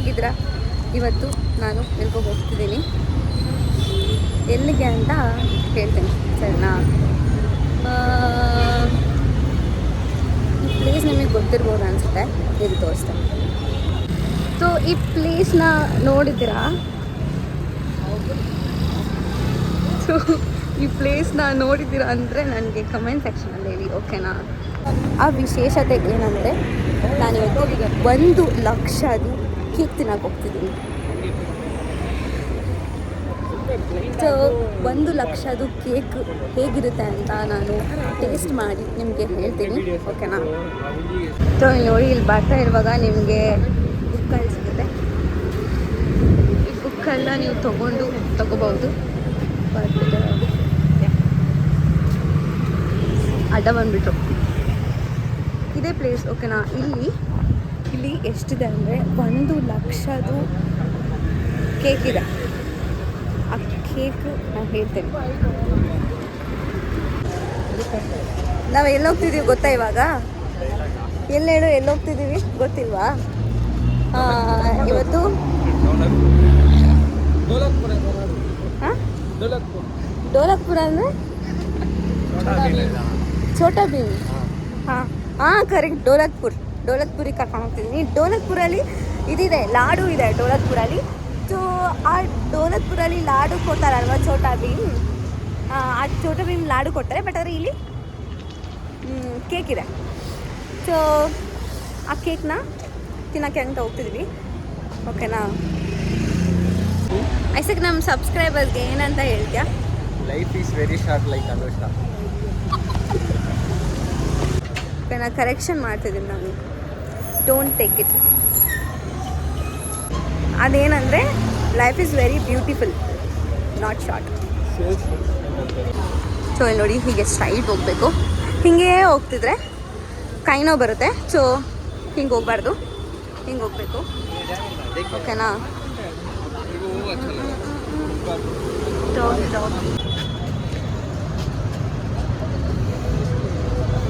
ಹೇಗಿದ್ದೀರಾ? ಇವತ್ತು ನಾನು ಎಲ್ಗೋ ಹೋಗ್ತಿದ್ದೀನಿ. ಎಲ್ಲಿಗೆ ಅಂತ ಹೇಳ್ತೀನಿ ಸರಿನಾ. ಈ ಪ್ಲೇಸ್ ನಿಮಗೆ ಗೊತ್ತಿರ್ಬೋದು ಅನಿಸುತ್ತೆ, ಇದು ತೋರಿಸ್ತೇನೆ. ಸೊ ಈ ಪ್ಲೇಸ್ನ ನೋಡಿದ್ದೀರಾ? ಸೊ ಈ ಪ್ಲೇಸ್ನ ನೋಡಿದ್ದೀರಾ ಅಂದರೆ ನನಗೆ ಕಮೆಂಟ್ ಸೆಕ್ಷನಲ್ಲಿ ಹೇಳಿ, ಓಕೆನಾ? ಆ ವಿಶೇಷತೆ ಏನಂದರೆ ನಾನಿವತ್ತು 1,00,000 ಕೇಕ್ ತಿನ್ನಕ್ಕೆ ಹೋಗ್ತಿದ್ದೀನಿ. ಸೊ 1,00,000 ಕೇಕ್ ಹೇಗಿರುತ್ತೆ ಅಂತ ನಾನು ಟೇಸ್ಟ್ ಮಾಡಿ ನಿಮಗೆ ಹೇಳ್ತೀನಿ, ಓಕೆನಾ? ಸೊ ನೋಡಿ, ಇಲ್ಲಿ ಬರ್ತಾ ಇರುವಾಗ ನಿಮಗೆ ಬುಕ್ಕಲ್ಲಿ ಸಿಗುತ್ತೆ. ಈ ಬುಕ್ಕೆಲ್ಲ ನೀವು ತಗೋಬಹುದು. ಬಟ್ ಅಡ್ಡ ಬಂದುಬಿಟ್ರು ಇದೇ ಪ್ಲೇಸ್, ಓಕೆನಾ? ಇಲ್ಲಿ ಎಷ್ಟಿದೆ ಅಂದರೆ 1,00,000 ಕೇಕ್ ಇದೆ. ಆ ಕೇಕ್ ನಾನು ಹೇಳ್ತೇನೆ. ನಾವು ಎಲ್ಲೋಗ್ತಿದ್ದೀವಿ ಗೊತ್ತಾ ಇವಾಗ? ಎಲ್ಲೋಗ್ತಿದ್ದೀವಿ ಗೊತ್ತಿಲ್ವಾ? ಇವತ್ತು ಡೋಲಕ್ಪುರ ಅಂದರೆ ಛೋಟಾ ಭೀಮ್. ಹಾಂ ಕರೆಕ್ಟ್, ಡೋಲಕ್ಪುರಿಗೆ ಕರ್ಕೊಂಡು ಹೋಗ್ತಿದ್ದೀನಿ. ಡೋಲಕ್ಪುರಲ್ಲಿ ಇದಿದೆ, ಲಾಡು ಇದೆ ಡೋಲಕ್ಪುರಲ್ಲಿ. ಸೊ ಆ ಡೋಲಕ್ಪುರಲ್ಲಿ ಲಾಡು ಕೊಡ್ತಾರಲ್ವ, ಛೋಟಾ ಭೀಮ್. ಆ ಛೋಟಾ ಭೀಮ್ ಲಾಡು ಕೊಡ್ತಾರೆ, ಬಟ್ ಆದರೆ ಇಲ್ಲಿ ಕೇಕ್ ಇದೆ. ಸೊ ಆ ಕೇಕ್ನ ತಿನ್ನೋಕ್ಕೆ ಅಂತ ಹೋಗ್ತಿದ್ವಿ, ಓಕೆನಾ? ಐಸಕ್ ನಮ್ಮ ಸಬ್ಸ್ಕ್ರೈಬರ್ಸ್ಗೆ ಏನಂತ ಹೇಳ್ತೀಯಾ? Life is very short like Anushka. ಓಕೆನಾ, ಕರೆಕ್ಷನ್ ಮಾಡ್ತಿದ್ದೀನಿ ನಾನು. Don't take it. ಅದೇನಂದರೆ life is very beautiful, not short. So ಇಲ್ಲಿ ನೋಡಿ, ಹೀಗೆ ಸ್ಟ್ರೈಟ್ ಹೋಗಬೇಕು. ಹೀಗೆ ಹೋಗ್ತಿದ್ರೆ ಕೈ ನೋವು ಬರುತ್ತೆ. ಸೊ ಹಿಂಗೆ ಹೋಗ್ಬಾರ್ದು, ಹಿಂಗೆ ಹೋಗ್ಬೇಕು, ಓಕೆನಾ?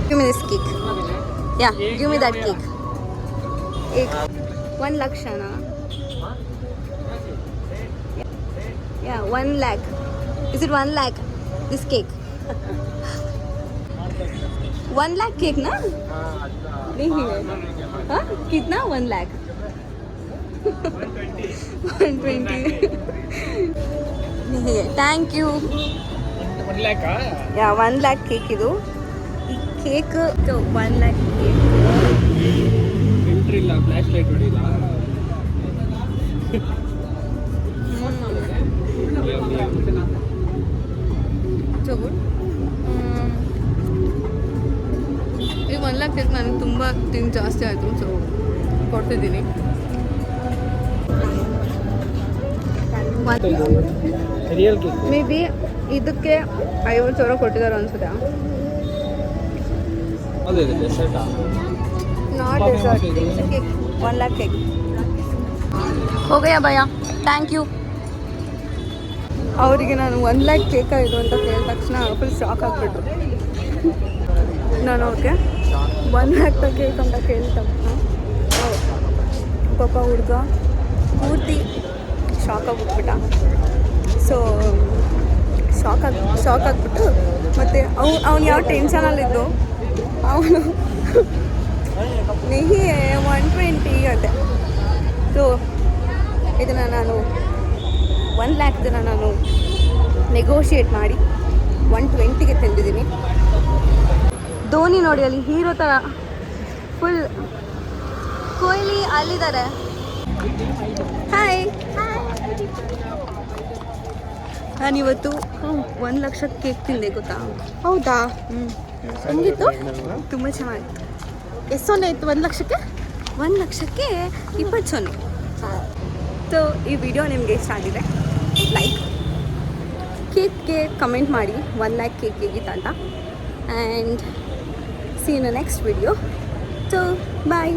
Give me this cake. Yeah, give me that cake. 1,00,000 na? Yeah, 1,00,000. Is it 1,00,000? This cake. 1,00,000 cake na? नहीं है. हाँ? कितना? 1,00,000. 120. नहीं है. Thank you. 1,00,000? Yeah, 1,00,000 cake ಇದು. ಈ ಕೇಕ್ 1,00,000 ಕೇಕ್. ಫಿಲ್ಟರ್ ಇಲ್ಲ, ಫ್ಲಾಶ್ ಲೈಟ್ ಹೊಡಿಲ್ಲ. So good. ಈ 1,00,000 ಕೇಕ್ ನನಗೆ ತುಂಬ ಜಾಸ್ತಿ ಆಯಿತು, ಸೊ ಕೊಡ್ತಿದ್ದೀನಿ. ಮೇ ಬಿ ಇದಕ್ಕೆ 50,000 ಕೊಟ್ಟಿದ್ದಾರೆ ಅನ್ಸುತ್ತೆ. Not dessert, cake. 1,00,000 ಕೇಕ್. ಹೋ ಗಯಾ ಭಯ್ಯ, ಥ್ಯಾಂಕ್ ಯು. ಅವರಿಗೆ ನಾನು 1,00,000 ಕೇಕ್ ಇದು ಅಂತ ಕೇಳಿದ ತಕ್ಷಣ ಫುಲ್ ಶಾಕ್ ಆಗಿಬಿಟ್ರು. ನಾನು ಅವ್ರಿಗೆ 1,00,000 ಕೇಕ್ ಅಂತ ಕೇಳಿದ ತಕ್ಷಣ ಪಾಪ ಹುಡುಗ ಪೂರ್ತಿ ಶಾಕ್ ಆಗಿಬಿಟ್ಬಿಟ್ಟ. ಸೊ ಶಾಕ್ ಆಗಿಬಿಟ್ಟು ಮತ್ತು ಅವ್ನು ಯಾವ ಟೆನ್ಷನಲ್ಲಿದ್ದು ಅವನು ನೆಹಿ 120 ಅಂತೆ. ಸೊ ಇದನ್ನು ನಾನು 1,00,000 ನಾನು ನೆಗೋಷಿಯೇಟ್ ಮಾಡಿ 120ಗೆ ತಂದಿದ್ದೀನಿ. ಧೋನಿ ನೋಡಿ ಅಲ್ಲಿ ಹೀರೋ ಥರ ಫುಲ್. ಕೊಹ್ಲಿ ಅಲ್ಲಿದ್ದಾರೆ. ಹಾಯ್. ನಾನಿವತ್ತು 1,00,000 ಕೇಕ್ ತಿಂದೆ, ಗೊತ್ತಾ? ಹೌದಾ? ಹೆಂಗಿತ್ತು? ತುಂಬ ಚೆನ್ನಾಗಿತ್ತು. ಎಷ್ಟು ಸೊನ್ನೆ ಇತ್ತು 1,00,000ಕ್ಕೆ? 1,00,000ಕ್ಕೆ 20 ಸೊನ್ನೆ. ಸೊ ಈ ವಿಡಿಯೋ ನಿಮಗೆ ಇಷ್ಟ ಆಗಿದೆ, ಲೈಕ್, ಕೇಕ್ಗೆ ಕಮೆಂಟ್ ಮಾಡಿ 1,00,000 ಕೇಕ್ ಹೇಗಿತ್ತು ಅಂತ. And see in the next video. So bye.